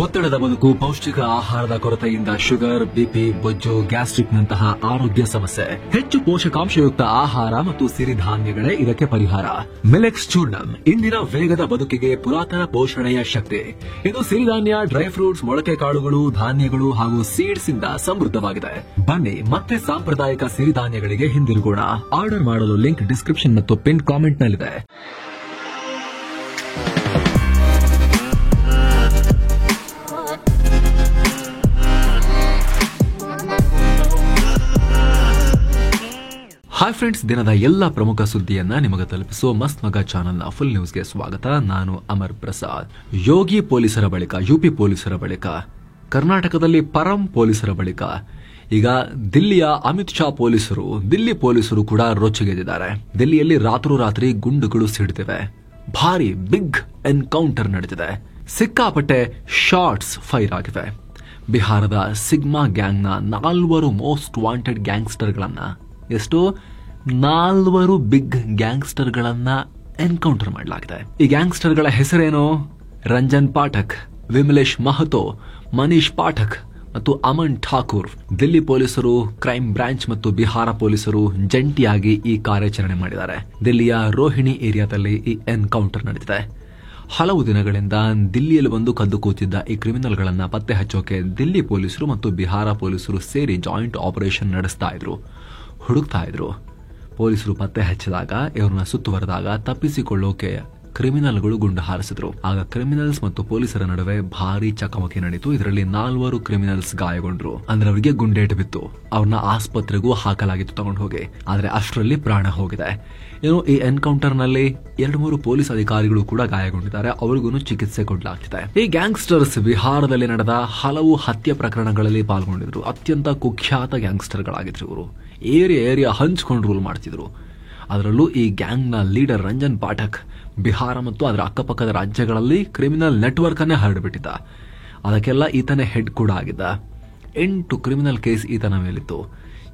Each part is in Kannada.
ಒತ್ತಡದ ಬದುಕು, ಪೌಷ್ಟಿಕ ಆಹಾರದ ಕೊರತೆಯಿಂದ ಶುಗರ್, ಬಿಪಿ, ಬೊಜ್ಜು, ಗ್ಯಾಸ್ಟ್ರಿಕ್ ನಂತಹ ಆರೋಗ್ಯ ಸಮಸ್ಯೆ. ಹೆಚ್ಚು ಪೋಷಕಾಂಶಯುಕ್ತ ಆಹಾರ ಮತ್ತು ಸಿರಿಧಾನ್ಯಗಳೇ ಇದಕ್ಕೆ ಪರಿಹಾರ. ಮಿಲೆಕ್ಸ್ ಚೂರ್ಣಂ ಇಂದಿನ ವೇಗದ ಬದುಕಿಗೆ ಪುರಾತನ ಪೋಷಣೆಯ ಶಕ್ತಿ. ಇದು ಸಿರಿಧಾನ್ಯ, ಡ್ರೈ ಫ್ರೂಟ್ಸ್, ಮೊಳಕೆ ಕಾಳುಗಳು, ಧಾನ್ಯಗಳು ಹಾಗೂ ಸೀಡ್ಸ್ ಇಂದ ಸಮೃದ್ಧವಾಗಿದೆ. ಬನ್ನಿ ಮತ್ತೆ ಸಾಂಪ್ರದಾಯಿಕ ಸಿರಿಧಾನ್ಯಗಳಿಗೆ ಹಿಂದಿರುಗೋಣ. ಆರ್ಡರ್ ಮಾಡಲು ಲಿಂಕ್ ಡಿಸ್ಕ್ರಿಪ್ಷನ್ ಮತ್ತು ಪಿನ್ ಕಾಮೆಂಟ್ ನಲ್ಲಿದೆ. ಹಾಯ್ ಫ್ರೆಂಡ್ಸ್, ದಿನದ ಎಲ್ಲ ಪ್ರಮುಖ ಸುದ್ದಿಯನ್ನ ನಿಮಗೆ ತಲುಪಿಸುವ ಮಸ್ತ್ ಮಗ ಚಾನೆಲ್ನ ಫುಲ್ ನ್ಯೂಸ್ಗೆ ಸ್ವಾಗತ. ನಾನು ಅಮರ್ ಪ್ರಸಾದ್. ಯೋಗಿ ಪೊಲೀಸರ ಬಳಿಕ ಯುಪಿ ಪೊಲೀಸರ ಬಳಿಕ ಕರ್ನಾಟಕದಲ್ಲಿ ಪರಂ ಪೊಲೀಸರ ಬಳಿಕ ಈಗ ದಿಲ್ಲಿಯ ಅಮಿತ್ ಶಾ ಪೊಲೀಸರು, ದಿಲ್ಲಿ ಪೊಲೀಸರು ಕೂಡ ರೊಚ್ಚಿಗೆದ್ದಿದ್ದಾರೆ. ದಿಲ್ಲಿಯಲ್ಲಿ ರಾತ್ರೋರಾತ್ರಿ ಗುಂಡುಗಳು ಸಿಡಿದಿವೆ. ಭಾರಿ ಬಿಗ್ ಎನ್ಕೌಂಟರ್ ನಡೆದಿದೆ. ಸಿಕ್ಕಾಪಟ್ಟೆ ಶಾಟ್ಸ್ ಫೈರ್ ಆಗಿವೆ. ಬಿಹಾರದ ಸಿಗ್ಮಾ ಗ್ಯಾಂಗ್ನ 4 ಮೋಸ್ಟ್ ವಾಂಟೆಡ್ ಗ್ಯಾಂಗ್ಸ್ಟರ್ಗಳನ್ನ, ಎಷ್ಟು 4 ಬಿಗ್ ಗ್ಯಾಂಗ್ಸ್ಟರ್ಗಳನ್ನ ಎನ್ಕೌಂಟರ್ ಮಾಡಲಾಗಿದೆ. ಈ ಗ್ಯಾಂಗ್ಸ್ಟರ್ಗಳ ಹೆಸರೇನು? ರಂಜನ್ ಪಾಠಕ್, ವಿಮಲೇಶ್ ಮಹತೋ, ಮನೀಶ್ ಪಾಠಕ್ ಮತ್ತು ಅಮನ್ ಠಾಕೂರ್. ದಿಲ್ಲಿ ಪೊಲೀಸರು, ಕ್ರೈಮ್ ಬ್ರಾಂಚ್ ಮತ್ತು ಬಿಹಾರ ಪೊಲೀಸರು ಜಂಟಿಯಾಗಿ ಈ ಕಾರ್ಯಾಚರಣೆ ಮಾಡಿದ್ದಾರೆ. ದಿಲ್ಲಿಯ ರೋಹಿಣಿ ಏರಿಯಾದಲ್ಲಿ ಈ ಎನ್ಕೌಂಟರ್ ನಡೆದಿದೆ. ಹಲವು ದಿನಗಳಿಂದ ದಿಲ್ಲಿಯಲ್ಲಿ ಬಂದು ಕದ್ದು ಕೂತಿದ್ದ ಈ ಕ್ರಿಮಿನಲ್ಗಳನ್ನ ಪತ್ತೆ ಹಚ್ಚೋಕೆ ದಿಲ್ಲಿ ಪೊಲೀಸರು ಮತ್ತು ಬಿಹಾರ ಪೊಲೀಸರು ಸೇರಿ ಜಾಯಿಂಟ್ ಆಪರೇಷನ್ ನಡೆಸ್ತಾ ಇದ್ರು, ಹುಡುಕ್ತಾ ಇದ್ರು. ಪೊಲೀಸರು ಪತ್ತೆ ಹಚ್ಚಿದಾಗ, ಇವರನ್ನ ಸುತ್ತುವರೆದಾಗ ತಪ್ಪಿಸಿಕೊಳ್ಳೋಕೆ ಕ್ರಿಮಿನಲ್ಗಳು ಗುಂಡು ಹಾರಿಸಿದ್ರು. ಆಗ ಕ್ರಿಮಿನಲ್ಸ್ ಮತ್ತು ಪೊಲೀಸರ ನಡುವೆ ಭಾರಿ ಚಕಮಕಿ ನಡೀತು. ಇದರಲ್ಲಿ 4 ಕ್ರಿಮಿನಲ್ಸ್ ಗಾಯಗೊಂಡ್ರು. ಅಂದ್ರೆ ಅವರಿಗೆ ಗುಂಡೇಟು ಬಿತ್ತು. ಅವ್ರನ್ನ ಆಸ್ಪತ್ರೆಗೂ ಹಾಕಲಾಗಿತ್ತು ತಗೊಂಡು ಹೋಗಿ. ಆದ್ರೆ ಅಷ್ಟರಲ್ಲಿ ಪ್ರಾಣ ಹೋಗಿದೆ. ಏನು, ಈ ಎನ್ಕೌಂಟರ್ ನಲ್ಲಿ 2-3 ಪೊಲೀಸ್ ಅಧಿಕಾರಿಗಳು ಕೂಡ ಗಾಯಗೊಂಡಿದ್ದಾರೆ. ಅವರಿಗೂ ಚಿಕಿತ್ಸೆ ಕೊಡಲಾಗ್ತಿದೆ. ಈ ಗ್ಯಾಂಗ್ಸ್ಟರ್ಸ್ ಬಿಹಾರದಲ್ಲಿ ನಡೆದ ಹಲವು ಹತ್ಯೆ ಪ್ರಕರಣಗಳಲ್ಲಿ ಪಾಲ್ಗೊಂಡಿದ್ರು. ಅತ್ಯಂತ ಕುಖ್ಯಾತ ಗ್ಯಾಂಗ್ಸ್ಟರ್ಗಳಾಗಿದ್ರು ಇವರು. ಏರಿಯಾ ಹಂಚ್ಕೊಂಡು ರೂಲ್ ಮಾಡ್ತಿದ್ರು. ಅದರಲ್ಲೂ ಈ ಗ್ಯಾಂಗ್ನ ಲೀಡರ್ ರಂಜನ್ ಪಾಠಕ್ ಬಿಹಾರ ಮತ್ತು ಅದರ ಅಕ್ಕಪಕ್ಕದ ರಾಜ್ಯಗಳಲ್ಲಿ ಕ್ರಿಮಿನಲ್ ನೆಟ್ವರ್ಕ್ ಅನ್ನೇ ಹರಡಿಬಿಟ್ಟಿದ್ದ. ಅದಕ್ಕೆಲ್ಲ ಈತನೇ ಹೆಡ್ ಕೂಡ ಆಗಿದ್ದ. 8 ಕ್ರಿಮಿನಲ್ ಕೇಸ್ ಈತನ ಮೇಲಿತ್ತು.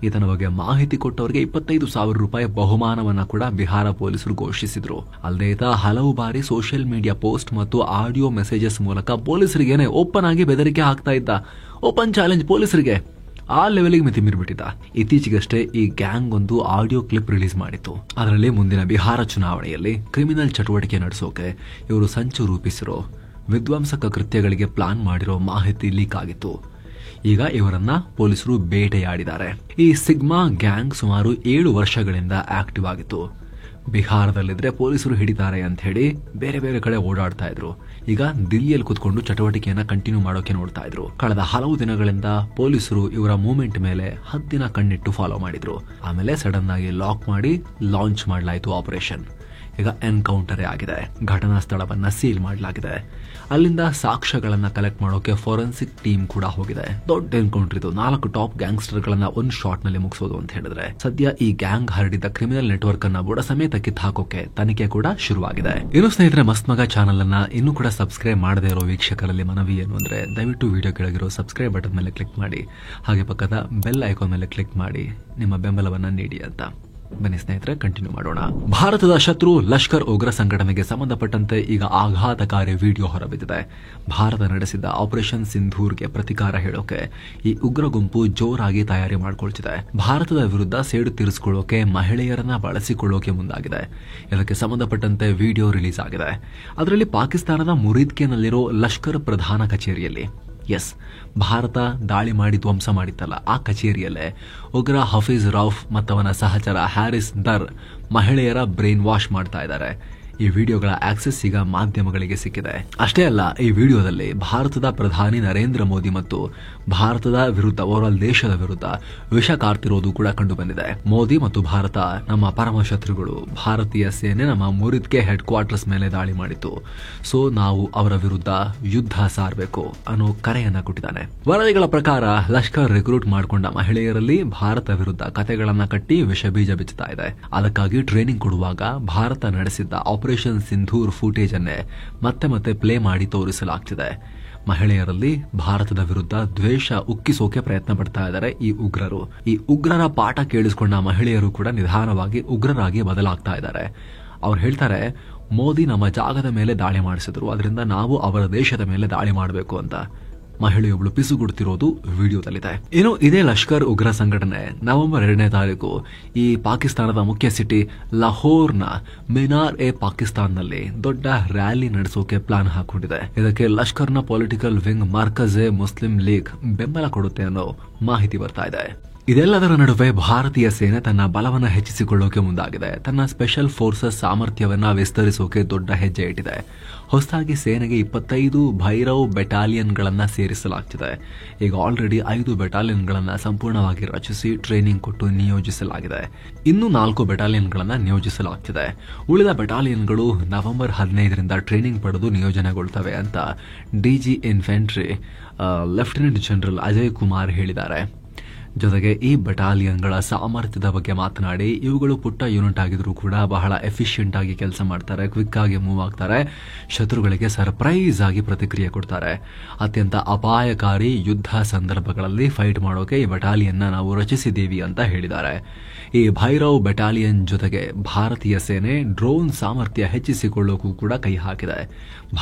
ಈತನ ಬಗ್ಗೆ ಮಾಹಿತಿ ಕೊಟ್ಟವರಿಗೆ 25,000 ರೂಪಾಯಿ ಬಹುಮಾನವನ್ನ ಕೂಡ ಬಿಹಾರ ಪೊಲೀಸರು ಘೋಷಿಸಿದ್ರು. ಅಲ್ಲದೆ ಈತ ಹಲವು ಬಾರಿ ಸೋಷಿಯಲ್ ಮೀಡಿಯಾ ಪೋಸ್ಟ್ ಮತ್ತು ಆಡಿಯೋ ಮೆಸೇಜಸ್ ಮೂಲಕ ಪೊಲೀಸರಿಗೇನೆ ಓಪನ್ ಆಗಿ ಬೆದರಿಕೆ ಹಾಕ್ತಾ ಇದ್ದ. ಓಪನ್ ಚಾಲೆಂಜ್ ಪೊಲೀಸರಿಗೆ, ಆ ಲೆವೆಲ್ಗೆ ಮಿತಿ ಮೀರ್ಬಿಟ್ಟಿದ್ದ. ಇತ್ತೀಚೆಗಷ್ಟೇ ಈ ಗ್ಯಾಂಗ್ ಒಂದು ಆಡಿಯೋ ಕ್ಲಿಪ್ ರಿಲೀಸ್ ಮಾಡಿತ್ತು. ಅದರಲ್ಲಿ ಮುಂದಿನ ಬಿಹಾರ ಚುನಾವಣೆಯಲ್ಲಿ ಕ್ರಿಮಿನಲ್ ಚಟುವಟಿಕೆ ನಡೆಸೋಕೆ ಇವರು ಸಂಚು ರೂಪಿಸಿರೋ, ವಿಧ್ವಂಸಕ ಕೃತ್ಯಗಳಿಗೆ ಪ್ಲಾನ್ ಮಾಡಿರೋ ಮಾಹಿತಿ ಲೀಕ್ ಆಗಿತ್ತು. ಈಗ ಇವರನ್ನ ಪೊಲೀಸರು ಬೇಟೆಯಾಡಿದ್ದಾರೆ. ಈ ಸಿಗ್ಮಾ ಗ್ಯಾಂಗ್ ಸುಮಾರು 7 ವರ್ಷಗಳಿಂದ ಆಕ್ಟಿವ್ ಆಗಿತ್ತು. ಬಿಹಾರದಲ್ಲಿದ್ರೆ ಪೊಲೀಸರು ಹಿಡಿತಾರೆ ಅಂತ ಹೇಳಿ ಬೇರೆ ಬೇರೆ ಕಡೆ ಓಡಾಡ್ತಾ ಇದ್ರು. ಈಗ ದಿಲ್ಲಿಯಲ್ಲಿ ಕುತ್ಕೊಂಡು ಚಟುವಟಿಕೆಯನ್ನ ಕಂಟಿನ್ಯೂ ಮಾಡೋಕೆ ನೋಡ್ತಾ ಇದ್ರು. ಕಳೆದ ಹಲವು ದಿನಗಳಿಂದ ಪೊಲೀಸರು ಇವರ ಮೂವ್ಮೆಂಟ್ ಮೇಲೆ ಹದ್ದಿನ ಕಣ್ಣಿಟ್ಟು ಫಾಲೋ ಮಾಡಿದ್ರು. ಆಮೇಲೆ ಸಡನ್ ಆಗಿ ಲಾಕ್ ಮಾಡಿ ಲಾಂಚ್ ಮಾಡಲಾಯಿತು ಆಪರೇಷನ್. ಈಗ ಎನ್ಕೌಂಟರೇ ಆಗಿದೆ. ಘಟನಾ ಸ್ಥಳವನ್ನ ಸೀಲ್ ಮಾಡಲಾಗಿದೆ. ಅಲ್ಲಿಂದ ಸಾಕ್ಷ್ಯಗಳನ್ನ ಕಲೆಕ್ಟ್ ಮಾಡೋಕೆ ಫೋರೆನ್ಸಿಕ್ ಟೀಮ್ ಕೂಡ ಹೋಗಿದೆ. ದೊಡ್ಡ ಎನ್ಕೌಂಟರ್ ಇದು. 4 ಟಾಪ್ ಗ್ಯಾಂಗ್ಸ್ಟರ್ಗಳನ್ನ ಒಂದು ಶಾಟ್ ನಲ್ಲಿ ಮುಗಿಸೋದು ಅಂತ ಹೇಳಿದ್ರೆ, ಸದ್ಯ ಈ ಗ್ಯಾಂಗ್ ಹರಡಿದ್ದ ಕ್ರಿಮಿನಲ್ ನೆಟ್ವರ್ಕ್ ಅನ್ನ ಬುಡ ಸಮೇತ ಕಿತ್ತು ಹಾಕೋಕೆ ತನಿಖೆ ಕೂಡ ಶುರುವಾಗಿದೆ. ಇನ್ನು ಸ್ನೇಹಿತರೆ, ಮಸ್ತ್ ಮಗ ಚಾನಲ್ ಅನ್ನ ಇನ್ನೂ ಕೂಡ ಸಬ್ಸ್ಕ್ರೈಬ್ ಮಾಡದೇ ಇರೋ ವೀಕ್ಷಕರಲ್ಲಿ ಮನವಿ ಏನು ಅಂದ್ರೆ, ದಯವಿಟ್ಟು ವಿಡಿಯೋ ಕೆಳಗಿರೋ ಸಬ್ಸ್ಕ್ರೈಬ್ ಬಟನ್ ಮೇಲೆ ಕ್ಲಿಕ್ ಮಾಡಿ, ಹಾಗೆ ಪಕ್ಕದ ಬೆಲ್ ಐಕಾನ್ ಮೇಲೆ ಕ್ಲಿಕ್ ಮಾಡಿ ನಿಮ್ಮ ಬೆಂಬಲವನ್ನ ನೀಡಿ ಅಂತ. ಬನ್ನಿ ಸ್ನೇಹಿತರೆ, ಕಂಟಿನ್ಯೂ ಮಾಡೋಣ. ಭಾರತದ ಶತ್ರು ಲಷ್ಕರ್ ಉಗ್ರ ಸಂಘಟನೆಗೆ ಸಂಬಂಧಪಟ್ಟಂತೆ ಈಗ ಆಘಾತಕಾರಿ ವಿಡಿಯೋ ಹೊರಬಿದ್ದಿದೆ. ಭಾರತ ನಡೆಸಿದ ಆಪರೇಷನ್ ಸಿಂಧೂರ್ಗೆ ಪ್ರತಿಕಾರ ಹೇಳೋಕೆ ಈ ಉಗ್ರ ಗುಂಪು ಜೋರಾಗಿ ತಯಾರಿ ಮಾಡಿಕೊಳ್ತಿದೆ. ಭಾರತದ ವಿರುದ್ಧ ಸೇಡು ತೀರಿಸಿಕೊಳ್ಳೋಕೆ ಮಹಿಳೆಯರನ್ನ ಬಳಸಿಕೊಳ್ಳೋಕೆ ಮುಂದಾಗಿದೆ. ಇದಕ್ಕೆ ಸಂಬಂಧಪಟ್ಟಂತೆ ವಿಡಿಯೋ ರಿಲೀಸ್ ಆಗಿದೆ. ಅದರಲ್ಲಿ ಪಾಕಿಸ್ತಾನದ ಮುರಿದ್ಕೆನಲ್ಲಿರೋ ಲಷ್ಕರ್ ಪ್ರಧಾನ ಕಚೇರಿಯಲ್ಲಿ, ಎಸ್, ಭಾರತ ದಾಳಿ ಮಾಡಿ ಧ್ವಂಸ ಮಾಡಿತ್ತಲ್ಲ, ಆ ಕಚೇರಿಯಲ್ಲೇ ಉಗ್ರ ಹಫೀಜ್ ರೌಫ್ ಮತ್ತವನ ಸಹಚರ ಹ್ಯಾರಿಸ್ ದರ್ ಮಹಿಳೆಯರ ಬ್ರೈನ್ ವಾಶ್ ಮಾಡ್ತಾ ಇದ್ದಾರೆ. ಈ ವಿಡಿಯೋಗಳ ಆಕ್ಸೆಸ್ ಈಗ ಮಾಧ್ಯಮಗಳಿಗೆ ಸಿಕ್ಕಿದೆ. ಅಷ್ಟೇ ಅಲ್ಲ, ಈ ವಿಡಿಯೋದಲ್ಲಿ ಭಾರತದ ಪ್ರಧಾನಿ ನರೇಂದ್ರ ಮೋದಿ ಮತ್ತು ಭಾರತದ ವಿರುದ್ಧ, ಓವರಾಲ್ ದೇಶದ ವಿರುದ್ಧ ವಿಷ ಕಾರ್ತಿರೋದು ಕೂಡ ಕಂಡು ಬಂದಿದೆ. ಮೋದಿ ಮತ್ತು ಭಾರತ ನಮ್ಮ ಪರಮ ಶತ್ರುಗಳು. ಭಾರತೀಯ ಸೇನೆ ನಮ್ಮ ಮುರಿದ್ಕೆ ಹೆಡ್ ಕ್ವಾರ್ಟರ್ಸ್ ಮೇಲೆ ದಾಳಿ ಮಾಡಿತ್ತು. ಸೊ ನಾವು ಅವರ ವಿರುದ್ಧ ಯುದ್ಧ ಸಾರಬೇಕು ಅನ್ನೋ ಕರೆಯನ್ನ ಕೊಟ್ಟಿದ್ದಾನೆ. ವರದಿಗಳ ಪ್ರಕಾರ ಲಷ್ಕರ್ ರಿಕ್ರೂಟ್ ಮಾಡಿಕೊಂಡ ಮಹಿಳೆಯರಲ್ಲಿ ಭಾರತ ವಿರುದ್ಧ ಕತೆಗಳನ್ನ ಕಟ್ಟಿ ವಿಷ ಬೀಜ ಬಿಚ್ಚುತ್ತಾ ಇದೆ. ಅದಕ್ಕಾಗಿ ಟ್ರೈನಿಂಗ್ ಕೊಡುವಾಗ ಭಾರತ ನಡೆಸಿದ್ದ ಆಪರೇಷನ್ ಸಿಂಧೂರ್ ಫೂಟೇಜ್ ಅನ್ನೇ ಮತ್ತೆ ಮತ್ತೆ ಪ್ಲೇ ಮಾಡಿ ತೋರಿಸಲಾಗ್ತಿದೆ. ಮಹಿಳೆಯರಲ್ಲಿ ಭಾರತದ ವಿರುದ್ಧ ದ್ವೇಷ ಉಕ್ಕಿಸೋಕೆ ಪ್ರಯತ್ನ ಪಡ್ತಾ ಇದ್ದಾರೆ ಈ ಉಗ್ರರು. ಈ ಉಗ್ರರ ಪಾಠ ಕೇಳಿಸಿಕೊಂಡ ಮಹಿಳೆಯರು ಕೂಡ ನಿಧಾನವಾಗಿ ಉಗ್ರರಾಗಿ ಬದಲಾಗ್ತಾ ಇದ್ದಾರೆ. ಅವ್ರು ಹೇಳ್ತಾರೆ, ಮೋದಿ ನಮ್ಮ ಜಾಗದ ಮೇಲೆ ದಾಳಿ ಮಾಡಿಸಿದ್ರು, ಅದರಿಂದ ನಾವು ಅವರ ದೇಶದ ಮೇಲೆ ದಾಳಿ ಮಾಡಬೇಕು ಅಂತ ಮಹಿಳೆಯೊಬ್ಬಳು ಪಿಸುಗುಡುತ್ತಿರೋದು ವಿಡಿಯೋದಲ್ಲಿದೆ. ಇನ್ನು ಇದೇ ಲಷ್ಕರ್ ಉಗ್ರ ಸಂಘಟನೆ ನವೆಂಬರ್ 2ನೇ ತಾರೀಕು ಈ ಪಾಕಿಸ್ತಾನದ ಮುಖ್ಯ ಸಿಟಿ ಲಾಹೋರ್ನ ಮಿನಾರ್ ಎ ಪಾಕಿಸ್ತಾನ್ನಲ್ಲಿ ದೊಡ್ಡ ರ್ಯಾಲಿ ನಡೆಸೋಕೆ ಪ್ಲಾನ್ ಹಾಕೊಂಡಿದೆ. ಇದಕ್ಕೆ ಲಷ್ಕರ್ನ ಪೊಲಿಟಿಕಲ್ ವಿಂಗ್ ಮಾರ್ಕಜ್ ಎ ಮುಸ್ಲಿಂ ಲೀಗ್ ಬೆಂಬಲ ಕೊಡುತ್ತೆ ಅನ್ನೋ ಮಾಹಿತಿ ಬರ್ತಾ ಇದೆ. ಇದೆಲ್ಲದರ ನಡುವೆ ಭಾರತೀಯ ಸೇನೆ ತನ್ನ ಬಲವನ್ನು ಹೆಚ್ಚಿಸಿಕೊಳ್ಳೋಕೆ ಮುಂದಾಗಿದೆ. ತನ್ನ ಸ್ಪೆಷಲ್ ಫೋರ್ಸಸ್ ಸಾಮರ್ಥ್ಯವನ್ನ ವಿಸ್ತರಿಸೋಕೆ ದೊಡ್ಡ ಹೆಜ್ಜೆ ಇಟ್ಟಿದೆ. ಹೊಸದಾಗಿ ಸೇನೆಗೆ 25 ಭೈರವ್ ಬೆಟಾಲಿಯನ್ಗಳನ್ನ ಸೇರಿಸಲಾಗ್ತಿದೆ. ಈಗ ಆಲ್ರೆಡಿ 5 ಬೆಟಾಲಿಯನ್ಗಳನ್ನ ಸಂಪೂರ್ಣವಾಗಿ ರಚಿಸಿ ಟ್ರೈನಿಂಗ್ ಕೊಟ್ಟು ನಿಯೋಜಿಸಲಾಗಿದೆ. ಇನ್ನು 4 ಬೆಟಾಲಿಯನ್ಗಳನ್ನ ನಿಯೋಜಿಸಲಾಗ್ತಿದೆ. ಉಳಿದ ಬೆಟಾಲಿಯನ್ಗಳು ನವೆಂಬರ್ 15ರಿಂದ ಟ್ರೈನಿಂಗ್ ಪಡೆದು ನಿಯೋಜನೆಗೊಳ್ತವೆ ಅಂತ DG infantry lieutenant general Ajay Kumar ಹೇಳಿದ್ದಾರೆ. ಜೊತೆಗೆ ಈ ಬೆಟಾಲಿಯನ್ಗಳ ಸಾಮರ್ಥ್ಯದ ಬಗ್ಗೆ ಮಾತನಾಡಿ, ಇವುಗಳು ಪುಟ್ಟ ಯೂನಿಟ್ ಆಗಿದ್ರೂ ಕೂಡ ಬಹಳ ಎಫಿಷಿಯೆಂಟ್ ಆಗಿ ಕೆಲಸ ಮಾಡ್ತಾರೆ, ಕ್ವಿಕ್ ಆಗಿ ಮೂವ್ ಆಗ್ತಾರೆ, ಶತ್ರುಗಳಿಗೆ ಸರ್ಪ್ರೈಸ್ ಆಗಿ ಪ್ರತಿಕ್ರಿಯೆ ಕೊಡ್ತಾರೆ. ಅತ್ಯಂತ ಅಪಾಯಕಾರಿ ಯುದ್ಧ ಸಂದರ್ಭಗಳಲ್ಲಿ ಫೈಟ್ ಮಾಡೋಕೆ ಈ ಬೆಟಾಲಿಯನ್ನ ನಾವು ರಚಿಸಿದ್ದೀವಿ ಅಂತ ಹೇಳಿದ್ದಾರೆ. ಈ ಭೈರವ್ ಬೆಟಾಲಿಯನ್ ಜೊತೆಗೆ ಭಾರತೀಯ ಸೇನೆ ಡ್ರೋನ್ ಸಾಮರ್ಥ್ಯ ಹೆಚ್ಚಿಸಿಕೊಳ್ಳೋಕು ಕೂಡ ಕೈ ಹಾಕಿದೆ.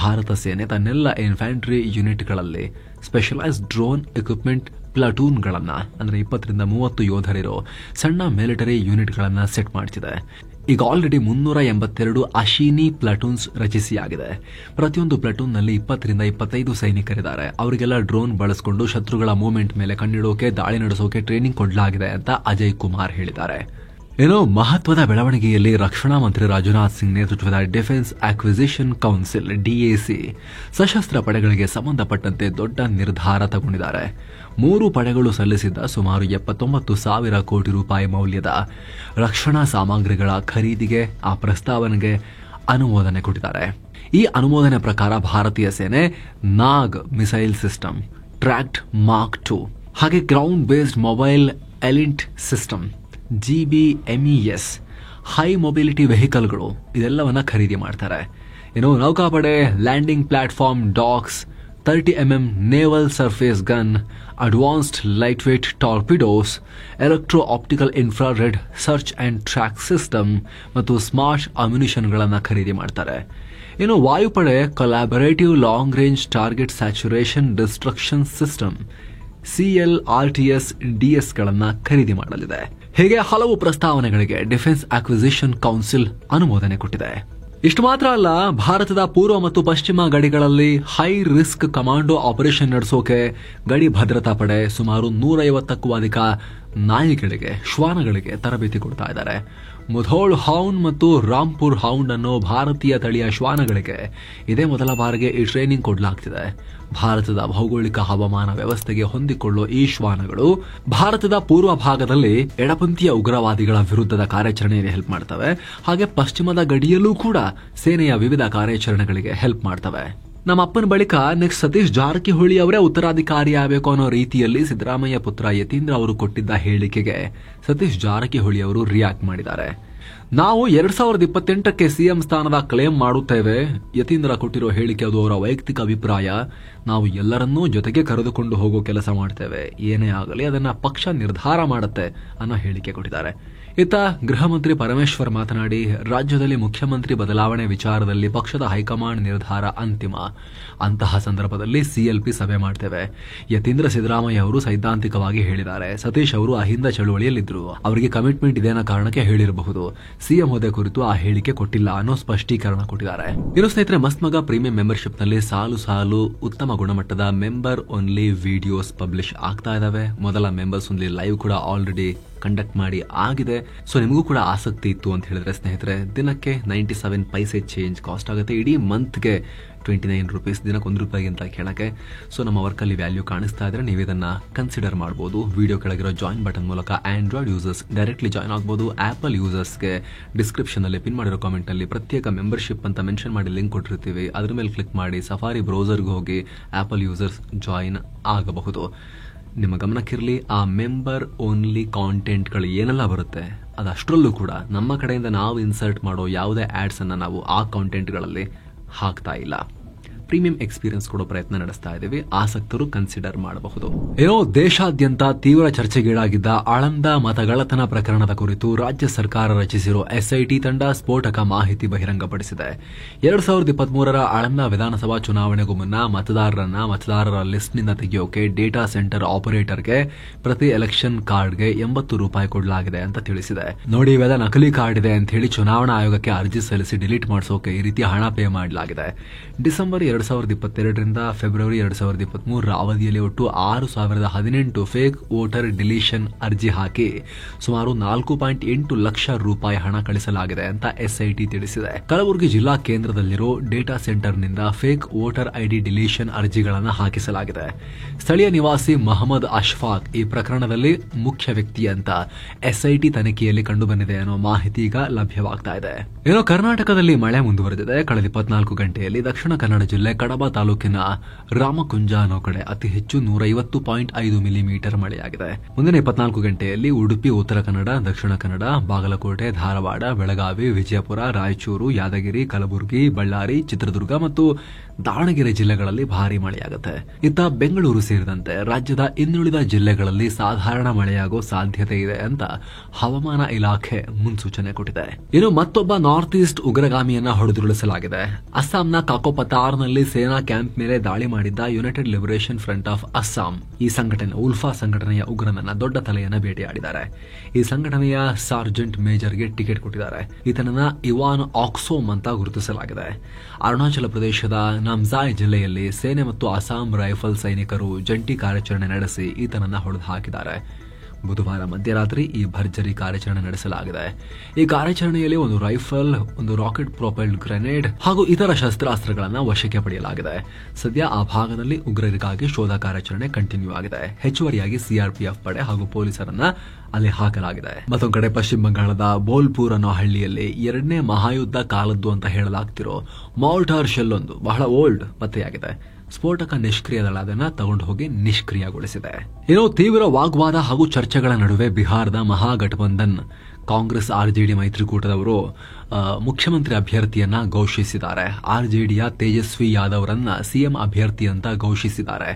ಭಾರತ ಸೇನೆ ತನ್ನೆಲ್ಲ ಇನ್ಫ್ಯಾಂಟ್ರಿ ಯೂನಿಟ್ಗಳಲ್ಲಿ ಸ್ಪೆಷಲೈಸ್ಡ್ ಡ್ರೋನ್ ಎಕ್ವಿಪ್ಮೆಂಟ್ ಪ್ಲಾಟೂನ್ಗಳನ್ನ ಅಂದ್ರೆ 20ರಿಂದ 30 ಯೋಧರಿರೋ ಸಣ್ಣ ಮಿಲಿಟರಿ ಯೂನಿಟ್ಗಳನ್ನ ಸೆಟ್ ಮಾಡ್ತಿದೆ. ಈಗ ಆಲ್ರೆಡಿ 382 ಅಶೀನಿ ಪ್ಲಾಟೂನ್ಸ್ ರಚಿಸಿಯಾಗಿದೆ. ಪ್ರತಿಯೊಂದು ಪ್ಲಾಟೂನ್ನಲ್ಲಿ 20ರಿಂದ 25 ಸೈನಿಕರಿದ್ದಾರೆ. ಅವರಿಗೆಲ್ಲ ಡ್ರೋನ್ ಬಳಸಿಕೊಂಡು ಶತ್ರುಗಳ ಮೂವ್ಮೆಂಟ್ ಮೇಲೆ ಕಣ್ಣಿಡೋಕೆ, ದಾಳಿ ನಡೆಸೋಕೆ ಟ್ರೈನಿಂಗ್ ಕೊಡಲಾಗಿದೆ ಅಂತ ಅಜಯ್ ಕುಮಾರ್ ಹೇಳಿದ್ದಾರೆ. ಏನೋ ಮಹತ್ವದ ಬೆಳವಣಿಗೆಯಲ್ಲಿ ರಕ್ಷಣಾ ಮಂತ್ರಿ ರಾಜನಾಥ್ ಸಿಂಗ್ ನೇತೃತ್ವದ ಡಿಫೆನ್ಸ್ ಅಕ್ವಿಸಿಷನ್ ಕೌನ್ಸಿಲ್ ಡಿಎಸಿ ಸಶಸ್ತ್ರ ಪಡೆಗಳಿಗೆ ಸಂಬಂಧಪಟ್ಟಂತೆ ದೊಡ್ಡ ನಿರ್ಧಾರ ತಗೊಂಡಿದ್ದಾರೆ. 3 ಪಡೆಗಳು ಸಲ್ಲಿಸಿದ್ದ ಸುಮಾರು 79,000 ಕೋಟಿ ರೂಪಾಯಿ ಮೌಲ್ಯದ ರಕ್ಷಣಾ ಸಾಮಗ್ರಿಗಳ ಖರೀದಿಗೆ ಆ ಪ್ರಸ್ತಾವನೆಗೆ ಅನುಮೋದನೆ ಕೊಟ್ಟಿದ್ದಾರೆ. ಈ ಅನುಮೋದನೆ ಪ್ರಕಾರ ಭಾರತೀಯ ಸೇನೆ Nag missile system, tracked Mark 2 ಹಾಗೆ ground based mobile ELINT system, GBMES, high mobility ವೆಹಿಕಲ್ಗಳು ಇದೆಲ್ಲವನ್ನ ಖರೀದಿ ಮಾಡ್ತಾರೆ. ಇನ್ನು ನೌಕಾಪಡೆ landing platform docks, 30mm naval surface gun, advanced light weight torpedoes, electro optical infrared search and track system ಮತ್ತು ಸ್ಮಾರ್ಟ್ ಅಮ್ಯುನಿಷನ್ಗಳನ್ನು ಖರೀದಿ ಮಾಡ್ತಾರೆ. ಇನ್ನು ವಾಯುಪಡೆ collaborative long range target saturation destruction system CLRTS DS ಖರೀದಿ ಮಾಡಲಿದೆ. ಹೀಗೆ ಹಲವು ಪ್ರಸ್ತಾವನೆಗಳಿಗೆ ಡಿಫೆನ್ಸ್ ಅಕ್ವಿಸಿಷನ್ ಕೌನ್ಸಿಲ್ ಅನುಮೋದನೆ ಕೊಟ್ಟಿದೆ. ಇಷ್ಟು ಮಾತ್ರ ಅಲ್ಲ, ಭಾರತದ ಪೂರ್ವ ಮತ್ತು ಪಶ್ಚಿಮ ಗಡಿಗಳಲ್ಲಿ ಹೈ ರಿಸ್ಕ್ ಕಮಾಂಡೋ ಆಪರೇಷನ್ ನಡೆಸೋಕೆ ಗಡಿ ಭದ್ರತಾ ಪಡೆ ಸುಮಾರು 150ಕ್ಕೂ ಅಧಿಕ ನಾಯಿಗಳಿಗೆ, ಶ್ವಾನಗಳಿಗೆ ತರಬೇತಿ ಕೊಡ್ತಾ ಇದ್ದಾರೆ. ಮುಧೋಳ್ ಹೌಂಡ್ ಮತ್ತು ರಾಂಪುರ್ ಹೌಂಡ್ ಅನ್ನೋ ಭಾರತೀಯ ತಳಿಯ ಶ್ವಾನಗಳಿಗೆ ಇದೇ ಮೊದಲ ಬಾರಿಗೆ ಈ ಟ್ರೈನಿಂಗ್ ಕೊಡಲಾಗ್ತಿದೆ. ಭಾರತದ ಭೌಗೋಳಿಕ ಹವಾಮಾನ ವ್ಯವಸ್ಥೆಗೆ ಹೊಂದಿಕೊಳ್ಳೋ ಈ ಶ್ವಾನಗಳು ಭಾರತದ ಪೂರ್ವ ಭಾಗದಲ್ಲಿ ಎಡಪಂಥೀಯ ಉಗ್ರವಾದಿಗಳ ವಿರುದ್ಧದ ಕಾರ್ಯಾಚರಣೆಯಲ್ಲಿ ಹೆಲ್ಪ್ ಮಾಡ್ತವೆ. ಹಾಗೆ ಪಶ್ಚಿಮದ ಗಡಿಯಲ್ಲೂ ಕೂಡ ಸೇನೆಯ ವಿವಿಧ ಕಾರ್ಯಾಚರಣೆಗಳಿಗೆ ಹೆಲ್ಪ್ ಮಾಡ್ತವೆ. ನಮ್ಮ ಅಪ್ಪನ ಬಳಿಕ ನೆಕ್ಸ್ಟ್ ಸತೀಶ್ ಜಾರಕಿಹೊಳಿ ಅವರೇ ಉತ್ತರಾಧಿಕಾರಿ ಆಗಬೇಕು ಅನ್ನೋ ರೀತಿಯಲ್ಲಿ ಸಿದ್ದರಾಮಯ್ಯ ಪುತ್ರ ಯತೀಂದ್ರ ಅವರು ಕೊಟ್ಟಿದ್ದ ಹೇಳಿಕೆಗೆ ಸತೀಶ್ ಜಾರಕಿಹೊಳಿ ಅವರು ರಿಯಾಕ್ಟ್ ಮಾಡಿದ್ದಾರೆ. ನಾವು 2028ಕ್ಕೆ ಸಿಎಂ ಸ್ಥಾನದ ಕ್ಲೇಮ್ ಮಾಡುತ್ತೇವೆ. ಯತೀಂದ್ರ ಕೊಟ್ಟಿರೋ ಹೇಳಿಕೆ ಅದು ಅವರ ವೈಯಕ್ತಿಕ ಅಭಿಪ್ರಾಯ. ನಾವು ಎಲ್ಲರನ್ನೂ ಜೊತೆಗೆ ಕರೆದುಕೊಂಡು ಹೋಗೋ ಕೆಲಸ ಮಾಡ್ತೇವೆ. ಏನೇ ಆಗಲಿ ಅದನ್ನ ಪಕ್ಷ ನಿರ್ಧಾರ ಮಾಡುತ್ತೆ ಅನ್ನೋ ಹೇಳಿಕೆ ಕೊಟ್ಟಿದ್ದಾರೆ. ಇತ್ತ ಗೃಹ ಮಂತ್ರಿ ಪರಮೇಶ್ವರ್ ಮಾತನಾಡಿ, ರಾಜ್ಯದಲ್ಲಿ ಮುಖ್ಯಮಂತ್ರಿ ಬದಲಾವಣೆ ವಿಚಾರದಲ್ಲಿ ಪಕ್ಷದ ಹೈಕಮಾಂಡ್ ನಿರ್ಧಾರ ಅಂತಿಮ. ಅಂತಹ ಸಂದರ್ಭದಲ್ಲಿ CLP ಸಭೆ ಮಾಡ್ತೇವೆ. ಯತೀಂದ್ರ ಸಿದ್ದರಾಮಯ್ಯ ಅವರು ಸೈದ್ಧಾಂತಿಕವಾಗಿ ಹೇಳಿದ್ದಾರೆ. ಸತೀಶ್ ಅವರು ಅಹಿಂದ ಚಳುವಳಿಯಲ್ಲಿದ್ದರು, ಅವರಿಗೆ ಕಮಿಟ್ಮೆಂಟ್ ಇದೆ ಅನ್ನೋ ಕಾರಣಕ್ಕೆ ಹೇಳಿರಬಹುದು. ಸಿಎಂ ಹುದ್ದೆ ಕುರಿತು ಆ ಹೇಳಿಕೆ ಕೊಟ್ಟಿಲ್ಲ ಅನ್ನೋ ಸ್ಪಷ್ಟೀಕರಣ ಕೊಟ್ಟಿದ್ದಾರೆ. ಇನ್ನು ಸ್ನೇಹಿತರೆ, ಮಸ್ತ್ ಮಗ ಪ್ರೀಮಿಯಂ ಮೆಂಬರ್ಶಿಪ್ ನಲ್ಲಿ ಸಾಲು ಸಾಲು ಉತ್ತಮ ಗುಣಮಟ್ಟದ ಮೆಂಬರ್ ಓನ್ಲಿ ವಿಡಿಯೋಸ್ ಪಬ್ಲಿಷ್ ಆಗ್ತಾ ಇದಾವೆ. ಮೊದಲ ಮೆಂಬರ್ಸ್ ಓನ್ಲಿ ಲೈವ್ ಕೂಡ ಆಲ್ರೆಡಿ ಕಂಡಕ್ಟ್ ಮಾಡಿ ಆಗಿದೆ. ಸೊ ನಿಮಗೂ ಕೂಡ ಆಸಕ್ತಿ ಇತ್ತು ಅಂತ ಹೇಳಿದ್ರೆ ಸ್ನೇಹಿತರೆ, ದಿನಕ್ಕೆ 97 ಪೈಸೆ ಚೇಂಜ್ ಕಾಸ್ಟ್ ಆಗುತ್ತೆ. ಇಡೀ ಮಂತ್ಗೆ 29 ರೂಪೀಸ್, ದಿನಕ್ಕೆ ₹1 ಅಂತ ಕೇಳಕ್ಕೆ. ಸೊ ನಮ್ಮ ವರ್ಕಲ್ಲಿ ವ್ಯಾಲ್ಯೂ ಕಾಣಿಸ್ತಾ ಇದ್ರೆ ನೀವು ಇದನ್ನ ಕನ್ಸಿಡರ್ ಮಾಡಬಹುದು. ವಿಡಿಯೋ ಕೆಳಗಿರೋ ಜಾಯಿನ್ ಬಟನ್ ಮೂಲಕ ಆಂಡ್ರಾಯ್ಡ್ ಯೂಸರ್ಸ್ ಡೈರೆಕ್ಟ್ಲಿ ಜಾಯಿನ್ ಆಗಬಹುದು. ಆಪಲ್ ಯೂಸರ್ಸ್ಗೆ ಡಿಸ್ಕ್ರಿಪ್ಷನ್ ಅಲ್ಲಿ ಪಿನ್ ಮಾಡಿರೋ ಕಾಮೆಂಟ್ ಅಲ್ಲಿ ಪ್ರತ್ಯೇಕ ಮೆಂಬರ್ಶಿಪ್ ಅಂತ ಮೆನ್ಷನ್ ಮಾಡಿ ಲಿಂಕ್ ಕೊಟ್ಟಿರ್ತೀವಿ. ಅದ್ರ ಮೇಲೆ ಕ್ಲಿಕ್ ಮಾಡಿ ಸಫಾರಿ ಬ್ರೌಸರ್ಗೆ ಹೋಗಿ ಆಪಲ್ ಯೂಸರ್ಸ್ ಜಾಯಿನ್ ಆಗಬಹುದು. ನಿಮ್ಮ ಗಮನಕ್ಕಿರಲಿ, ಆ ಮೆಂಬರ್ ಓನ್ಲಿ ಕಾಂಟೆಂಟ್ಗಳು ಏನೆಲ್ಲ ಬರುತ್ತೆ ಅದಷ್ಟರಲ್ಲೂ ಕೂಡ ನಮ್ಮ ಕಡೆಯಿಂದ ನಾವು ಇನ್ಸರ್ಟ್ ಮಾಡೋ ಯಾವುದೇ ಆಡ್ಸ್ ಅನ್ನ ನಾವು ಆ ಕಾಂಟೆಂಟ್ಗಳಲ್ಲಿ ಹಾಕ್ತಾ ಇಲ್ಲ. ಪ್ರೀಮಿಯಂ ಎಕ್ಸ್ಪೀರಿಯನ್ಸ್ ಕೊಡೋ ಪ್ರಯತ್ನ ನಡೆಸ್ತಾ ಇದ್ದೀವಿ. ಆಸಕ್ತರು ಕನ್ಸಿಡರ್ ಮಾಡಬಹುದು. ದೇಶಾದ್ಯಂತ ತೀವ್ರ ಚರ್ಚೆಗೀಡಾಗಿದ್ದ ಆಳಂದ ಮತಗಳ್ಳತನ ಪ್ರಕರಣದ ಕುರಿತು ರಾಜ್ಯ ಸರ್ಕಾರ ರಚಿಸಿರುವ ಎಸ್ಐಟಿ ತಂಡ ಸ್ಫೋಟಕ ಮಾಹಿತಿ ಬಹಿರಂಗಪಡಿಸಿದೆ. 2023ರ ಆಳಂದ ವಿಧಾನಸಭಾ ಚುನಾವಣೆಗೂ ಮುನ್ನ ಮತದಾರರ ಲಿಸ್ಟ್ನಿಂದ ತೆಗೆಯೋಕೆ ಡೇಟಾ ಸೆಂಟರ್ ಆಪರೇಟರ್ಗೆ ಪ್ರತಿ ಎಲೆಕ್ಷನ್ ಕಾರ್ಡ್ಗೆ ₹80 ಕೊಡಲಾಗಿದೆ ಅಂತ ತಿಳಿಸಿದೆ. ನೋಡಿ, ಇವೆಲ್ಲ ನಕಲಿ ಕಾರ್ಡ್ ಇದೆ ಅಂತ ಹೇಳಿ ಚುನಾವಣಾ ಆಯೋಗಕ್ಕೆ ಅರ್ಜಿ ಸಲ್ಲಿಸಿ ಡಿಲೀಟ್ ಮಾಡಿಸೋಕೆ ಈ ರೀತಿ ಹಣ ಪೇ ಮಾಡಲಾಗಿದೆ. ಡಿಸೆಂಬರ್ 2022ರಿಂದ ಫೆಬ್ರವರಿ 2023ರ ಅವಧಿಯಲ್ಲಿ ಒಟ್ಟು 6,018 ಫೇಕ್ ವೋಟರ್ ಡಿಲೀಷನ್ ಅರ್ಜಿ ಹಾಕಿ ಸುಮಾರು ₹4.8 ಲಕ್ಷ ಹಣ ಕಳಿಸಲಾಗಿದೆ ಅಂತ ಎಸ್ಐಟಿ ತಿಳಿಸಿದೆ. ಕಲಬುರಗಿ ಜಿಲ್ಲಾ ಕೇಂದ್ರದಲ್ಲಿರೋ ಡೇಟಾ ಸೆಂಟರ್ನಿಂದ ಫೇಕ್ ವೋಟರ್ ಐಡಿ ಡಿಲೀಷನ್ ಅರ್ಜಿಗಳನ್ನು ಹಾಕಿಸಲಾಗಿದೆ. ಸ್ಥಳೀಯ ನಿವಾಸಿ ಮಹಮ್ಮದ್ ಅಶ್ಫಾಕ್ ಈ ಪ್ರಕರಣದಲ್ಲಿ ಮುಖ್ಯ ವ್ಯಕ್ತಿ ಅಂತ ಎಸ್ಐಟಿ ತನಿಖೆಯಲ್ಲಿ ಕಂಡುಬಂದಿದೆ ಅನ್ನೋ ಮಾಹಿತಿ ಈಗ ಲಭ್ಯವಾಗ್ತಾ ಇದೆ. ಕರ್ನಾಟಕದಲ್ಲಿ ಮಳೆ ಮುಂದುವರೆದಿದೆ. ಕಳೆದ 24 ಗಂಟೆಯಲ್ಲಿ ದಕ್ಷಿಣ ಕನ್ನಡ ಜಿಲ್ಲೆ ಕಡಬ ತಾಲೂಕಿನ ರಾಮಕುಂಜ ಅನ್ನೋ ಕಡೆ ಅತಿ ಹೆಚ್ಚು 150.5 ಮಿಲಿಮೀಟರ್ ಮಳೆಯಾಗಿದೆ. ಮುಂದಿನ 24 ಗಂಟೆಯಲ್ಲಿ ಉಡುಪಿ, ಉತ್ತರ ಕನ್ನಡ, ದಕ್ಷಿಣ ಕನ್ನಡ, ಬಾಗಲಕೋಟೆ, ಧಾರವಾಡ, ಬೆಳಗಾವಿ, ವಿಜಯಪುರ, ರಾಯಚೂರು, ಯಾದಗಿರಿ, ಕಲಬುರಗಿ, ಬಳ್ಳಾರಿ, ಚಿತ್ರದುರ್ಗ ಮತ್ತು ದಾವಣಗೆರೆ ಜಿಲ್ಲೆಗಳಲ್ಲಿ ಭಾರೀ ಮಳೆಯಾಗುತ್ತೆ. ಇತ್ತ ಬೆಂಗಳೂರು ಸೇರಿದಂತೆ ರಾಜ್ಯದ ಇನ್ನುಳಿದ ಜಿಲ್ಲೆಗಳಲ್ಲಿ ಸಾಧಾರಣ ಮಳೆಯಾಗೋ ಸಾಧ್ಯತೆ ಇದೆ ಅಂತ ಹವಾಮಾನ ಇಲಾಖೆ ಮುನ್ಸೂಚನೆ ಕೊಟ್ಟಿದೆ. ಇನ್ನು ಮತ್ತೊಬ್ಬ ನಾರ್ತ್ ಈಸ್ಟ್ ಉಗ್ರಗಾಮಿಯನ್ನ ಹೊಡೆದುರುಳಿಸಲಾಗಿದೆ. ಅಸ್ಸಾಂನ ಕಾಕೋಪತಾರ್ನಲ್ಲಿ ಸೇನಾ ಕ್ಯಾಂಪ್ ಮೇಲೆ ದಾಳಿ ಮಾಡಿದ್ದ United liberation front of Assam ಈ ಸಂಘಟನೆ ಉಲ್ಫಾ ಸಂಘಟನೆಯ ಉಗ್ರನನ್ನ ದೊಡ್ಡ ತಲೆಯನ್ನ ಭೇಟಿಯಾಡಿದ್ದಾರೆ. ಈ ಸಂಘಟನೆಯ ಸಾರ್ಜೆಂಟ್ ಮೇಜರ್ಗೆ ಟಿಕೆಟ್ ಕೊಟ್ಟಿದ್ದಾರೆ. ಈತನನ್ನ ಇವಾನ್ ಆಕ್ಸೋಮ್ ಅಂತ ಗುರುತಿಸಲಾಗಿದೆ. ಅರುಣಾಚಲ ಪ್ರದೇಶದ ನಮ್ಜಾಯ್ ಜಿಲ್ಲೆಯಲ್ಲಿ ಸೇನೆ ಮತ್ತು ಅಸ್ಸಾಂ ರೈಫಲ್ ಸೈನಿಕರು ಜಂಟಿ ಕಾರ್ಯಾಚರಣೆ ನಡೆಸಿ ಈತನನ್ನ ಹೊಡೆದು ಹಾಕಿದ್ದಾರೆ. ಬುಧವಾರ ಮಧ್ಯರಾತ್ರಿ ಈ ಭರ್ಜರಿ ಕಾರ್ಯಾಚರಣೆ ನಡೆಸಲಾಗಿದೆ. ಈ ಕಾರ್ಯಾಚರಣೆಯಲ್ಲಿ ಒಂದು ರೈಫಲ್, ಒಂದು ರಾಕೆಟ್ ಪ್ರೊಪೆಲ್ಡ್ ಗ್ರೆನೇಡ್ ಹಾಗೂ ಇತರ ಶಸ್ತ್ರಾಸ್ತ್ರಗಳನ್ನು ವಶಕ್ಕೆ ಪಡೆಯಲಾಗಿದೆ. ಸದ್ಯ ಆ ಭಾಗದಲ್ಲಿ ಉಗ್ರರಿಗಾಗಿ ಶೋಧ ಕಾರ್ಯಾಚರಣೆ ಕಂಟಿನ್ಯೂ ಆಗಿದೆ. ಹೆಚ್ಚುವರಿಯಾಗಿ ಸಿಆರ್ಪಿಎಫ್ ಪಡೆ ಹಾಗೂ ಪೊಲೀಸರನ್ನ ಅಲ್ಲಿ ಹಾಕಲಾಗಿದೆ. ಮತ್ತೊಂದು ಕಡೆ ಪಶ್ಚಿಮ ಬಂಗಾಳದ ಬೋಲ್ಪುರ್ ಅನ್ನೋ ಹಳ್ಳಿಯಲ್ಲಿ 2ನೇ ಮಹಾಯುದ್ಧ ಕಾಲದ್ದು ಅಂತ ಹೇಳಲಾಗ್ತಿರೋ ಮಾರ್ಟಾರ್ ಶೆಲ್ ಒಂದು ಬಹಳ ಓಲ್ಡ್ ಪತ್ತೆಯಾಗಿದೆ. ಸ್ಫೋಟಕ ನಿಷ್ಕ್ರಿಯ ದಳ ಅದನ್ನ ತಗೊಂಡು ಹೋಗಿ ನಿಷ್ಕ್ರಿಯಗೊಳಿಸಿದೆ. ತೀವ್ರ ವಾಗ್ವಾದ ಹಾಗೂ ಚರ್ಚೆಗಳ ನಡುವೆ ಬಿಹಾರದ ಮಹಾಗಠಬಂಧನ್ ಕಾಂಗ್ರೆಸ್ ಆರ್ಜೆಡಿ ಮೈತ್ರಿಕೂಟದವರು ಮುಖ್ಯಮಂತ್ರಿ ಅಭ್ಯರ್ಥಿಯನ್ನ ಘೋಷಿಸಿದ್ದಾರೆ. ಆರ್ಜೆಡಿಯ ತೇಜಸ್ವಿ ಯಾದವ್ರನ್ನ ಸಿಎಂ ಅಭ್ಯರ್ಥಿ ಅಂತ ಘೋಷಿಸಿದ್ದಾರೆ.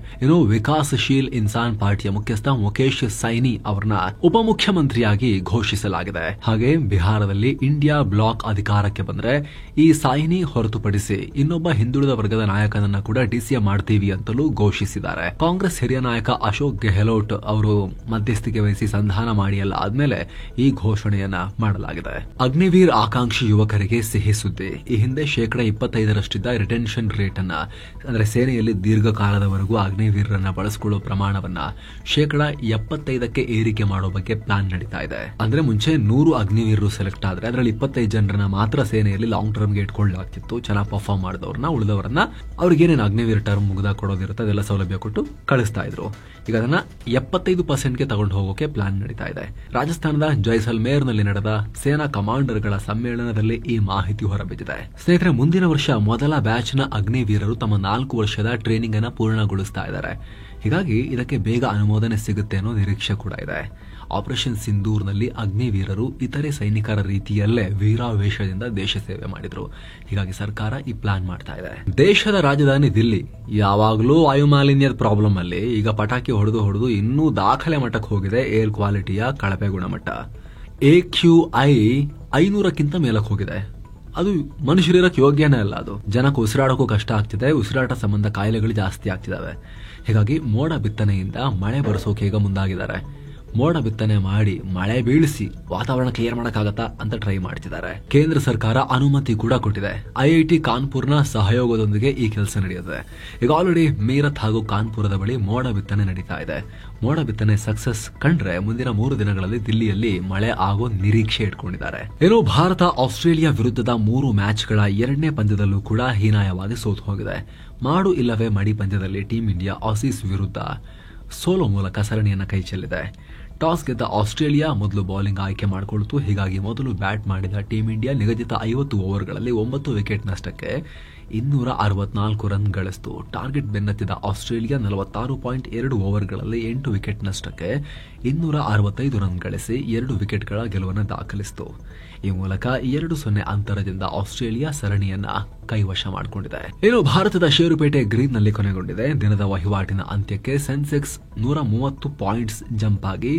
ವಿಕಾಸಶೀಲ್ ಇನ್ಸಾನ್ ಪಾರ್ಟಿಯ ಮುಖ್ಯಸ್ಥ ಮುಖೇಶ್ ಸೈನಿ ಅವರನ್ನ ಉಪಮುಖ್ಯಮಂತ್ರಿಯಾಗಿ ಘೋಷಿಸಲಾಗಿದೆ. ಹಾಗೆ ಬಿಹಾರದಲ್ಲಿ ಇಂಡಿಯಾ ಬ್ಲಾಕ್ ಅಧಿಕಾರಕ್ಕೆ ಬಂದ್ರೆ ಈ ಸೈನಿ ಹೊರತುಪಡಿಸಿ ಇನ್ನೊಬ್ಬ ಹಿಂದುಳಿದ ವರ್ಗದ ನಾಯಕನನ್ನ ಕೂಡ ಡಿಸಿಎಂ ಮಾಡ್ತೀವಿ ಅಂತಲೂ ಘೋಷಿಸಿದ್ದಾರೆ. ಕಾಂಗ್ರೆಸ್ ಹಿರಿಯ ನಾಯಕ ಅಶೋಕ್ ಗೆಹ್ಲೋಟ್ ಅವರು ಮಧ್ಯಸ್ಥಿಕೆ ವಹಿಸಿ ಸಂಧಾನ ಮಾಡಿ ಎಲ್ಲ ಆದ್ಮೇಲೆ ಈ ಘೋಷಣೆಯನ್ನ ಮಾಡಲಾಗಿದೆ. ಅಗ್ನಿವೀರ್ ಆಕಾಂಕ್ಷಿ ಯುವಕರಿಗೆ ಸಿಹಿ ಸುದ್ದಿ. ಈ ಹಿಂದೆ 25% ರಿಟೆನ್ಷನ್ ರೇಟ್ ಅನ್ನ ಅಂದ್ರೆ ಸೇನೆಯಲ್ಲಿ ದೀರ್ಘಕಾಲದವರೆಗೂ ಅಗ್ನಿವೀರರನ್ನ ಬಳಸಿಕೊಳ್ಳುವ ಪ್ರಮಾಣವನ್ನ 75% ಏರಿಕೆ ಮಾಡೋ ಬಗ್ಗೆ ಪ್ಲಾನ್ ನಡೀತಾ ಇದೆ. ಅಂದ್ರೆ ಮುಂಚೆ 100 ಅಗ್ನಿವೀರರು ಸೆಲೆಕ್ಟ್ ಆದ್ರೆ ಅದರಲ್ಲಿ 25 ಜನರನ್ನ ಮಾತ್ರ ಸೇನೆಯಲ್ಲಿ ಲಾಂಗ್ ಟರ್ಮ್ ಗೆ ಇಟ್ಕೊಳ್ಳಲಾಗ್ತಿತ್ತು. ಚೆನ್ನಾಗಿ ಪರ್ಫಾರ್ಮ್ ಮಾಡಿದವ್ರನ್ನ, ಉಳಿದವರನ್ನ ಅವ್ರಿಗೆ ಏನೇನು ಅಗ್ನಿವೀರ ಟರ್ಮ್ ಮುಗಿದ ಕೊಡೋದಿರುತ್ತೆ ಅದೆಲ್ಲ ಸೌಲಭ್ಯ ಕೊಟ್ಟು ಕಳಿಸ್ತಾ ಇದ್ರು. ಈಗ ಅದನ್ನ 75%ಗೆ ತಗೊಂಡು ಹೋಗೋಕೆ ಪ್ಲಾನ್ ನಡೀತಾ ಇದೆ. ರಾಜಸ್ಥಾನದ ಜೈಸಲ್ಮೇರ್ ನಲ್ಲಿ ನಡೆದ ಸೇನಾ ಕಮಾಂಡರ್ಗಳ ಸಮ್ಮೇಳನದಲ್ಲಿ ಈ ಮಾಹಿತಿ ಹೊರಬಿದ್ದಿದೆ. ಸ್ನೇಹಿತರೆ, ಮುಂದಿನ ವರ್ಷ ಮೊದಲ ಬ್ಯಾಚ್ ನ ಅಗ್ನಿವೀರರು ತಮ್ಮ 4 ವರ್ಷದ ಟ್ರೈನಿಂಗ್ ಅನ್ನ ಪೂರ್ಣಗೊಳಿಸ್ತಾ ಇದ್ದಾರೆ. ಹೀಗಾಗಿ ಇದಕ್ಕೆ ಬೇಗ ಅನುಮೋದನೆ ಸಿಗುತ್ತೆ ಅನ್ನೋ ನಿರೀಕ್ಷೆ ಕೂಡ ಇದೆ. ಆಪರೇಷನ್ ಸಿಂಧೂರ್ನಲ್ಲಿ ಅಗ್ನಿವೀರರು ಇತರೆ ಸೈನಿಕರ ರೀತಿಯಲ್ಲೇ ವೀರಾವೇಶದಿಂದ ದೇಶ ಸೇವೆ ಮಾಡಿದ್ರು. ಹೀಗಾಗಿ ಸರ್ಕಾರ ಈ ಪ್ಲಾನ್ ಮಾಡ್ತಾ ಇದೆ. ದೇಶದ ರಾಜಧಾನಿ ದಿಲ್ಲಿ ಯಾವಾಗಲೂ ವಾಯುಮಾಲಿನ್ಯದ ಪ್ರಾಬ್ಲಮ್ ಅಲ್ಲಿ ಈಗ ಪಟಾಕಿ ಹೊಡೆದು ಇನ್ನೂ ದಾಖಲೆ ಮಟ್ಟಕ್ಕೆ ಹೋಗಿದೆ. ಏರ್ ಕ್ವಾಲಿಟಿಯ ಕಳಪೆ ಗುಣಮಟ್ಟ AQI 500ಕ್ಕಿಂತ ಮೇಲಕ್ಕೆ ಹೋಗಿದೆ. ಅದು ಮನುಷ್ಯರಿರಕ್ಕೆ ಯೋಗ್ಯನೇ ಅಲ್ಲ. ಅದು ಜನಕ್ಕೆ ಉಸಿರಾಡೋಕ್ಕೂ ಕಷ್ಟ ಆಗ್ತಿದೆ. ಉಸಿರಾಟ ಸಂಬಂಧ ಕಾಯಿಲೆಗಳು ಜಾಸ್ತಿ ಆಗ್ತಿದಾವೆ. ಹೀಗಾಗಿ ಮೋಡ ಬಿತ್ತನೆಯಿಂದ ಮಳೆ ಬರೆಸೋಕೆ ಈಗ ಮುಂದಾಗಿದ್ದಾರೆ. ಮೋಡ ಬಿತ್ತನೆ ಮಾಡಿ ಮಳೆ ಬೀಳಿಸಿ ವಾತಾವರಣ ಕ್ಲಿಯರ್ ಮಾಡಕ್ಕಾಗತ್ತಾ ಅಂತ ಟ್ರೈ ಮಾಡ್ತಿದ್ದಾರೆ. ಕೇಂದ್ರ ಸರ್ಕಾರ ಅನುಮತಿ ಕೂಡ ಕೊಟ್ಟಿದೆ. IIT ಕಾನ್ಪುರ್ನ ಸಹಯೋಗದೊಂದಿಗೆ ಈ ಕೆಲಸ ನಡೆಯುತ್ತೆ. ಈಗ ಆಲ್ರೆಡಿ ಮೀರತ್ ಹಾಗೂ ಕಾನ್ಪುರದ ಬಳಿ ಮೋಡ ಬಿತ್ತನೆ ನಡೀತಾ ಇದೆ. ಮೋಡ ಬಿತ್ತನೆ ಸಕ್ಸಸ್ ಕಂಡ್ರೆ ಮುಂದಿನ 3 ದಿನಗಳಲ್ಲಿ ದಿಲ್ಲಿಯಲ್ಲಿ ಮಳೆ ಆಗೋ ನಿರೀಕ್ಷೆ ಇಟ್ಕೊಂಡಿದ್ದಾರೆ. ಭಾರತ ಆಸ್ಟ್ರೇಲಿಯಾ ವಿರುದ್ಧದ 3 ಮ್ಯಾಚ್ಗಳ 2ನೇ ಪಂದ್ಯದಲ್ಲೂ ಕೂಡ ಹೀನಾಯವಾಗಿ ಸೋತು ಹೋಗಿದೆ. ಮಾಡು ಇಲ್ಲವೇ ಮಡಿ ಪಂದ್ಯದಲ್ಲಿ ಟೀಂ ಇಂಡಿಯಾ ಆಸೀಸ್ ವಿರುದ್ಧ ಸೋಲೋ ಮೂಲಕ ಸರಣಿಯನ್ನ ಕೈಚೆಲ್ಲಿದೆ. ಟಾಸ್ ಗೆದ್ದ ಆಸ್ಟ್ರೇಲಿಯಾ ಮೊದಲು ಬೌಲಿಂಗ್ ಆಯ್ಕೆ ಮಾಡಿಕೊಳ್ತು. ಹೀಗಾಗಿ ಮೊದಲು ಬ್ಯಾಟ್ ಮಾಡಿದ ಟೀಂ ಇಂಡಿಯಾ ನಿಗದಿತ 50 ಓವರ್ಗಳಲ್ಲಿ 9 ವಿಕೆಟ್ ನಷ್ಟಕ್ಕೆ 264 ರನ್ ಗಳಿಸಿತು. ಟಾರ್ಗೆಟ್ ಬೆನ್ನತ್ತಿದ ಆಸ್ಟ್ರೇಲಿಯಾ 46.2 ಓವರ್ಗಳಲ್ಲಿ 8 ವಿಕೆಟ್ ನಷ್ಟಕ್ಕೆ 265 ರನ್ ಗಳಿಸಿ 2 ವಿಕೆಟ್ಗಳ ಗೆಲುವನ್ನು ದಾಖಲಿಸಿತು. ಈ ಮೂಲಕ 2-0 ಅಂತರದಿಂದ ಆಸ್ಟ್ರೇಲಿಯಾ ಸರಣಿಯನ್ನ ಕೈವಶ ಮಾಡಿಕೊಂಡಿದೆ. ಇನ್ನು ಭಾರತದ ಷೇರುಪೇಟೆ ಗ್ರೀನ್ ನಲ್ಲಿ ಕೊನೆಗೊಂಡಿದೆ. ದಿನದ ವಹಿವಾಟಿನ ಅಂತ್ಯಕ್ಕೆ ಸೆನ್ಸೆಕ್ಸ್ 130 ಪಾಯಿಂಟ್ಸ್ ಜಂಪ್ ಆಗಿ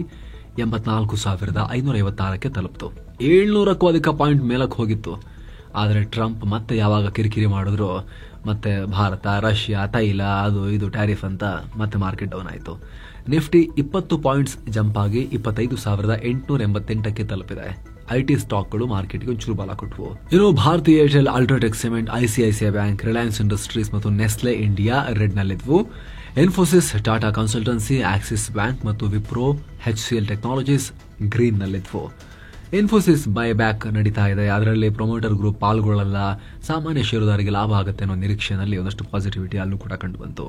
84,556ಕ್ಕೆ ತಲುಪಿತು. 700ಕ್ಕೂ ಅಧಿಕ ಪಾಯಿಂಟ್ ಮೇಲಕ್ಕೆ ಹೋಗಿತ್ತು. ಆದರೆ ಟ್ರಂಪ್ ಮತ್ತೆ ಯಾವಾಗ ಕಿರಿಕಿರಿ ಮಾಡಿದ್ರು ಮತ್ತೆ ಭಾರತ, ರಷ್ಯಾ, ತೈಲ, ಅದು ಇದು ಟ್ಯಾರಿಫ್ ಅಂತ ಮತ್ತೆ ಮಾರ್ಕೆಟ್ ಡೌನ್ ಆಯಿತು. ನಿಫ್ಟಿ 20 ಪಾಯಿಂಟ್ಸ್ ಜಂಪ್ ಆಗಿ 25,888ಕ್ಕೆ ತಲುಪಿದೆ. ಐಟಿ ಸ್ಟಾಕ್ಗಳು ಮಾರ್ಕೆಟ್ಗೆ ಒಂಚೂರು ಬಲ ಕೊಟ್ಟವು. ಇನ್ನು Bharti Airtel, UltraTech cement, ICICI bank, Reliance Industries ಮತ್ತು ನೆಸ್ಲೆ ಇಂಡಿಯಾ ರೆಡ್ ನಲ್ಲಿದ್ವು. Infosys, Tata consultancy, Axis bank ಮತ್ತು ವಿಪ್ರೋ, HCL ಟೆಕ್ನಾಲಜೀಸ್ ಗ್ರೀನ್ ನಲ್ಲಿದ್ವು. ಇನ್ಫೋಸಿಸ್ ಬೈ ಬ್ಯಾಕ್ ನಡೀತಾ ಇದೆ. ಅದರಲ್ಲಿ ಪ್ರೊಮೋಟರ್ ಗ್ರೂಪ್ ಪಾಲ್ಗೊಳ್ಳಲ್ಲ, ಸಾಮಾನ್ಯ ಷೇರುದಾರರಿಗೆ ಲಾಭ ಆಗುತ್ತೆ ಅನ್ನೋ ನಿರೀಕ್ಷೆಯಲ್ಲಿ ಒಂದಷ್ಟು ಪಾಸಿಟಿವಿಟಿ ಅಲ್ಲೂ ಕೂಡ ಕಂಡು ಬಂತು.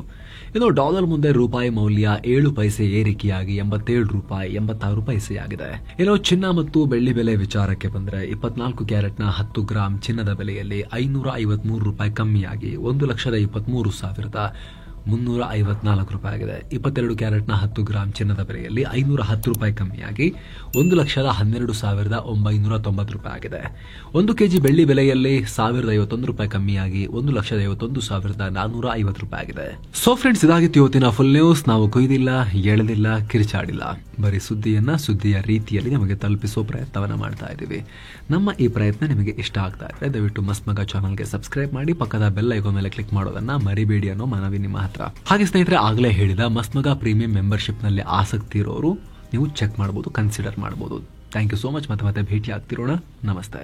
ಇನ್ನು ಡಾಲರ್ ಮುಂದೆ ರೂಪಾಯಿ ಮೌಲ್ಯ 7 ಪೈಸೆ ಏರಿಕೆಯಾಗಿ 87 ರೂಪಾಯಿ 86 ಪೈಸೆಯಾಗಿದೆ. ಇನ್ನು ಚಿನ್ನ ಮತ್ತು ಬೆಳ್ಳಿ ಬೆಲೆ ವಿಚಾರಕ್ಕೆ ಬಂದರೆ 24 ಕ್ಯಾರೆಟ್ನ 10 ಗ್ರಾಂ ಚಿನ್ನದ ಬೆಲೆಯಲ್ಲಿ 553 ರೂಪಾಯಿ ಕಮ್ಮಿಯಾಗಿ 1,23,354 ರೂಪಾಯಿ ಆಗಿದೆ. 22 ಕ್ಯಾರೆಟ್ನ 10 ಗ್ರಾಂ ಚಿನ್ನದ ಬೆಲೆಯಲ್ಲಿ 510 ರೂಪಾಯಿ ಕಮ್ಮಿಯಾಗಿ 1,12,990 ರೂಪಾಯಿ ಆಗಿದೆ. 1 ಕೆಜಿ ಬೆಳ್ಳಿ ಬೆಲೆಯಲ್ಲಿ 1,051 ರೂಪಾಯಿ ಕಮ್ಮಿಯಾಗಿ 1,51,450 ರೂಪಾಯಿ ಆಗಿದೆ. ಸೊ ಫ್ರೆಂಡ್ಸ್, ಇದಾಗಿತ್ತು ಇವತ್ತಿನ ಫುಲ್ ನ್ಯೂಸ್. ನಾವು ಕೊಯ್ದಿಲ್ಲ, ಎಳೆದಿಲ್ಲ, ಕಿರಿಚಾಡಿಲ್ಲ, ಬರೀ ಸುದ್ದಿಯ ರೀತಿಯಲ್ಲಿ ನಿಮಗೆ ತಲುಪಿಸೋ ಪ್ರಯತ್ನವನ್ನ ಮಾಡ್ತಾ ಇದ್ದೀವಿ. ನಮ್ಮ ಈ ಪ್ರಯತ್ನ ನಿಮಗೆ ಇಷ್ಟ ಆಗ್ತಾ ಇದ್ರೆ ದಯವಿಟ್ಟು ಮಸ್ತ್ ಮಗ ಚಾನಲ್ಗೆ ಸಬ್ಸ್ಕ್ರೈಬ್ ಮಾಡಿ, ಪಕ್ಕದ ಬೆಲ್ ಐಕಾನ್ ಮೇಲೆ ಕ್ಲಿಕ್ ಮಾಡೋದನ್ನ ಮರಿಬೇಡಿ ಅನ್ನೋ ಮನವಿ ನಿಮ್ಮ ಹತ್ರ. ಹಾಗೆ ಸ್ನೇಹಿತರೆ, ಆಗಲೇ ಹೇಳಿದ ಮಸ್ತ್ ಮಗ ಪ್ರೀಮಿಯಂ ಮೆಂಬರ್ಶಿಪ್ ನಲ್ಲಿ ಆಸಕ್ತಿ ಇರೋರು ನೀವು ಚೆಕ್ ಮಾಡಬಹುದು, ಕನ್ಸಿಡರ್ ಮಾಡಬಹುದು. Thank you so much. ಮತ್ತೆ ಭೇಟಿ ಆಗ್ತಿರೋಣ. ನಮಸ್ತೆ.